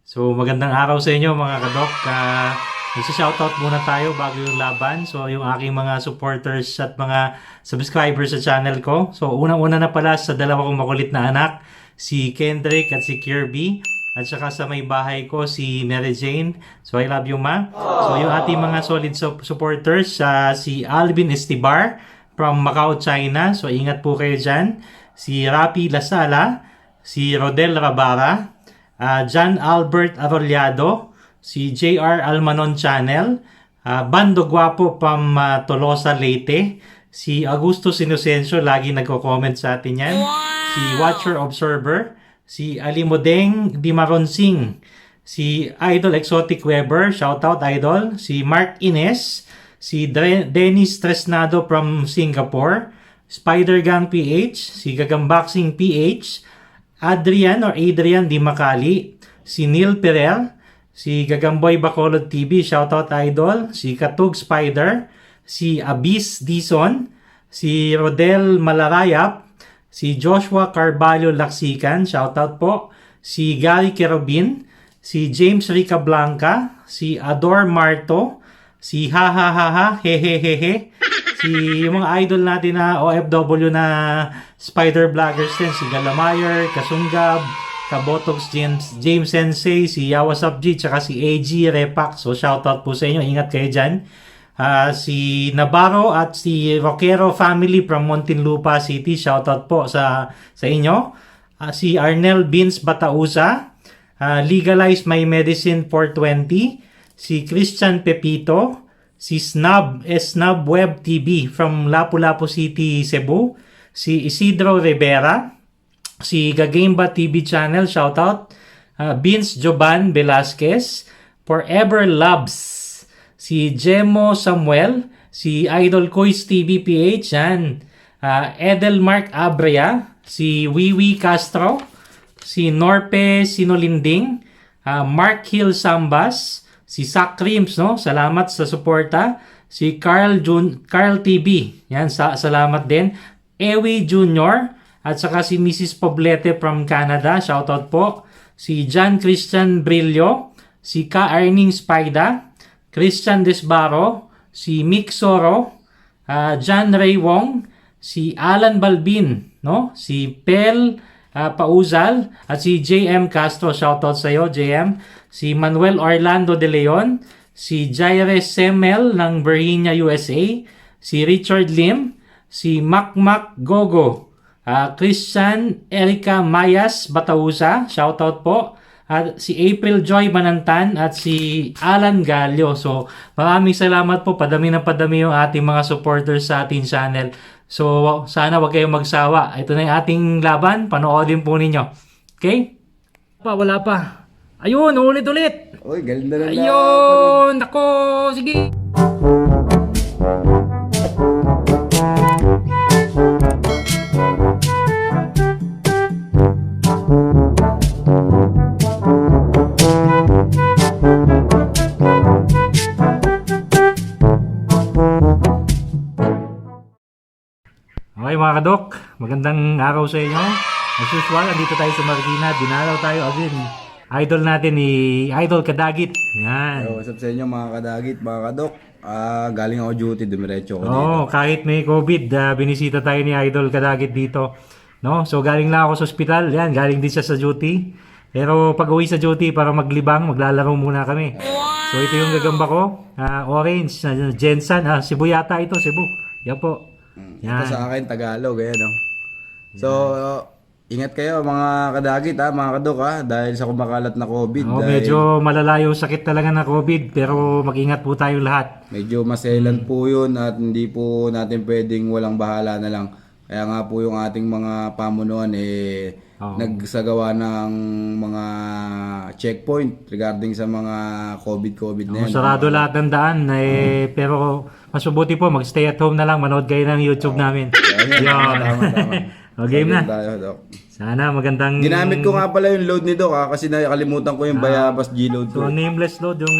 So magandang araw sa inyo mga kadok. Nagsa-shoutout muna tayo bago yung laban. So yung aking mga supporters at mga subscribers sa channel ko. So unang-una na pala sa dalawa kong makulit na anak, si Kendrick at si Kirby. At saka sa may bahay ko, si Mary Jane. So I love you, ma. So yung ating mga solid supporters, si Alvin Estibar from Macau, China. So ingat po kayo dyan. Si Rapi Lasala, si Rodel Rabara, John Albert Arrollado, si JR Almanon Channel, Bando Guapo from Tolosa, Leyte, si Augusto Inocencio, lagi nagko-comment sa atin yan, si Watcher Observer, si Alimodeng Dimaronsing, si Idol Exotic Weber, shoutout Idol, si Mark Ines, si Dennis Tresnado from Singapore, Spider Gang PH, si Gagamboxing PH, Adrian Di Macali, si Neil Perel, si Gagamboy Bacolod TV, shoutout Idol, si Katug Spider, si Abyss Dison, si Rodel Malarayap, si Joshua Carvalho Laksikan, shoutout po, si Gary Kerobin, si James Rica Blanca, si Ador Marto, si Hahaha Hehehehe, si yung mga idol natin na OFW na spider vloggers din, si Galamayer, Kasunggab, Kabotox James Sensei, si Yawasap G, tsaka si AG Repac. So shoutout po sa inyo, ingat kayo dyan. Si Navarro at si Roquero family from Muntinlupa City, shoutout po sa inyo. Si Arnel Beans Batausa, Legalize My Medicine 420, si Christian Pepito, si Snub Web TV from Lapu-Lapu City, Cebu, si Isidro Rivera, si Gagameba TV Channel, shoutout, Vince Joban Velasquez, Forever Loves, si Jemo Samuel, si Idol Kois TV PH, yan, Edelmark Abrea, si Wiwi Castro, si Norpe Sinolinding, Mark Hill Sambas, si Sak Creams, no? Salamat sa suporta. Si Carl TV. Yan, salamat din. Ewi Jr. At saka si Mrs. Poblete from Canada. Shoutout po. Si John Christian Brillo. Si Ka Arning Spida. Christian Desbaro. Si Mick Soro. John Ray Wong. Si Alan Balbin. No? Si Pel Pauzal. At si JM Castro. Shoutout sa iyo, JM. Si Manuel Orlando De Leon, si Jaire Semel ng Virginia, USA, si Richard Lim, si Macmac Gogo, Christian Erica Mayas Batausa, shoutout po, at si April Joy Manantan at si Alan Gallo. So maraming salamat po, padami yung ating mga supporters sa ating channel. So sana wag kayong magsawa. Ito na yung ating laban, panoodin po ninyo. Okay? Wala pa. Ayun, ulit. Uy, ganda na. Ayun, nako, sige. Okay mga kadok, magandang araw sa inyo. As usual, andito tayo sa Marikina. Dinalaw tayo again. Idol natin ni Idol Kadagit. Yan. What's up sa inyo mga kadagit, mga kadok? Galing ako duty, dumiretso ko dito. Oo, kahit may COVID, binisita tayo ni Idol Kadagit dito. No? So galing lang ako sa ospital. Yan, galing din siya sa duty. Pero pag uwi sa duty para maglibang, maglalaro muna kami. So ito yung gagamba ko. Orange, Jensen. Cebu yata ito, Cebu. Yan po. Ito sa akin, Tagalog, ayan, no? So, ingat kayo mga kadagit mga kadok dahil sa kumakalat na COVID. Medyo malala yung sakit talaga na COVID pero mag-ingat po tayo lahat. Medyo maselan po yun at hindi po natin pwedeng walang bahala na lang. Kaya nga po yung ating mga pamunuan nagsagawa ng mga checkpoint regarding sa mga COVID na yan. Sarado lahat ng daan pero mas mabuti po mag-stay at home na lang, manood kayo ng YouTube namin. Tama. Game na. Tayo, Dok. Sana magandang... Ginamit ko nga pala yung load nito kasi nakalimutan ko yung Bayabas G-load So ko. nameless load yung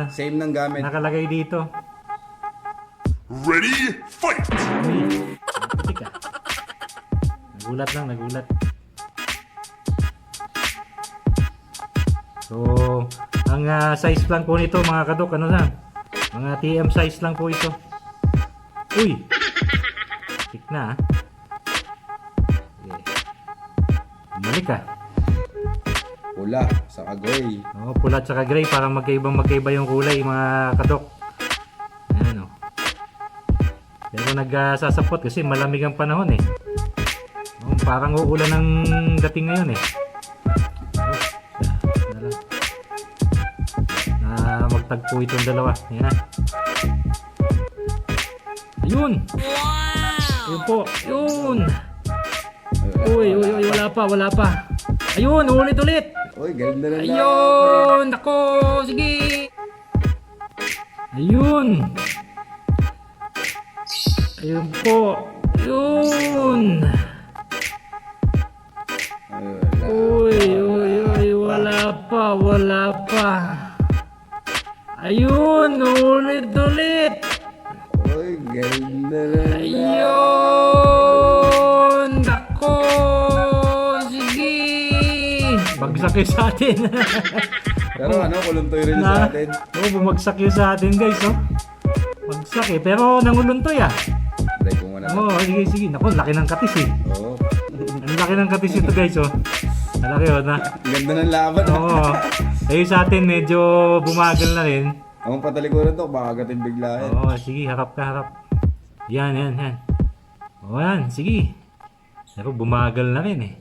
Same ng gamit. nakalagay dito. Ready, fight! Tika. Nagulat. So, ang size lang po nito mga kadok, ano lang? Mga TM size lang po ito. Uy! Tik na Okay. Bumalik Pula, saka gray. Oh, pula at saka gray, parang magkaiba yung kulay mga kadok. Ayan o. Pero nagsasapot kasi malamig ang panahon eh. Oh, parang uulan ng dating ngayon eh. Magtagpo itong dalawa. Ayan na. Ayun! Ayun po. Ayun! Uy, wala pa. Ayun, ulit. Uy, ganda na Ayun! Nako! Sige! Ayun! Ayun po! Ayun! Uy, wala pa. Ayun! Ulit! Uy, ganda na Ayun! Nako! Sige! Bagsak yun sa atin. Pero kuluntoy rin sa atin. Oo, bumagsak yun sa atin guys, oh. Bagsak eh, pero nanguluntoy Try ko muna. Oo, sige. Naku, laki ng katis eh. Oo. Ang laki ng katis ito guys, oh. Malaki oh, na. Ganda ng laban. Oo. Ayun sa atin, medyo bumagal na rin. Ang patalikuran to, baka agatin biglayan. Oo, sige, harap ka. Yan. Oo, yan, sige. Pero bumagal na rin eh.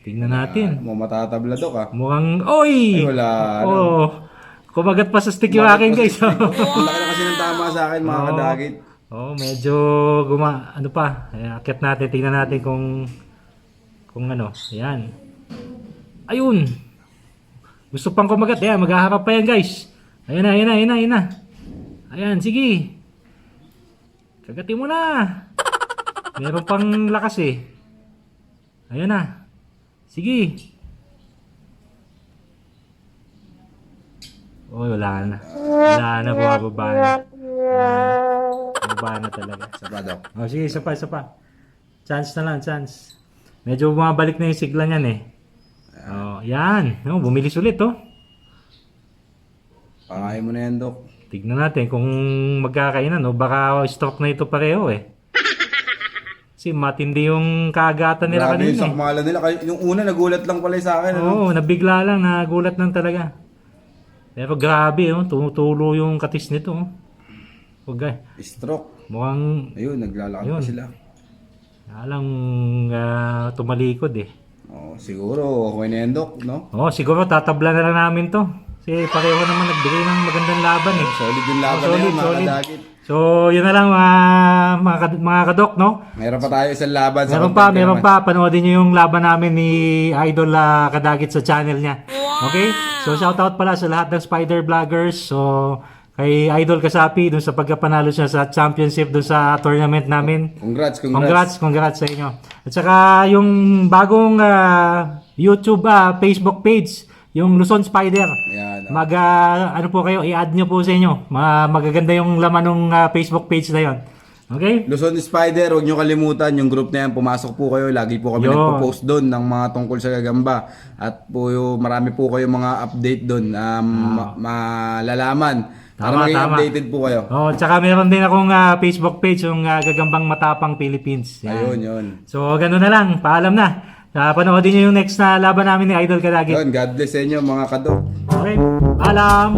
Tingnan natin. Matatabla to ka. Mukhang, oy! Ay, wala. Oo. Kumagat pa sa stick yung akin guys. Ang laki na kasi ng tama sa akin, mga kadagit. Oo, medyo ano pa. Akyat natin, tingnan natin kung ano. Ayan. Ayun. Gusto pang kumagat. Ayan, maghaharap pa yan guys. Ayan na. Ayan, sige. Kagatin mo na. Meron pang lakas eh. Ayan na. Sige. Wala na. Bumababa na. Bumababa na talaga. Sapadok. Sige, isa pa. Chance na lang. Medyo bumabalik na yung sigla niyan eh. Yan. Bumilis ulit Pangain mo na yan, Dok. Tignan natin kung magkakainan baka stroke na ito pareho eh. Kasi matindi yung kagatan nila Grabe yung kanina. sakmalan nila. Yung una, nagulat lang pala sa akin. Oo, nabigla lang, nagulat lang talaga. Pero grabe, tumutulo yung katis nito. Okay. Stroke. Mukhang, Ayun, naglalakad Ayun. pa sila. alang tumalikod eh. Siguro, okay na yan, Dok, no? Siguro tatabla na lang namin to. Kasi pareho naman nagbigay ng magandang laban eh. Solid yung laban na yan, mga kadagit. So, yun na lang mga kadok, no? Meron pa tayo isang laban. Meron pa. Panoodin nyo yung laban namin ni Idol Kadagit sa channel niya. Okay? So, shoutout pala sa lahat ng Spider Vloggers. So, kay Idol Kasapi dun sa pagkapanalo siya sa championship dun sa tournament namin. Congrats sa inyo. At saka yung bagong YouTube, Facebook page, yung Luzon Spider. Yan. Ano po kayo, i-add nyo po sa inyo. Magaganda yung laman ng Facebook page na yon. Okay? Luzon Spider, huwag nyo kalimutan yung group na yan. Pumasok po kayo. Lagi po kami nagpo-post doon ng mga tungkol sa gagamba. At po marami po kayo mga update doon na malalaman. Para maging updated po kayo. Tsaka meron din akong Facebook page, yung Gagambang Matapang Philippines. Yan. Ayun. So, gano'n na lang. Paalam na. Panoodin nyo yung next na laban namin ni Idol Kadagit. God bless sa inyo mga kadok. Okay. Paalam.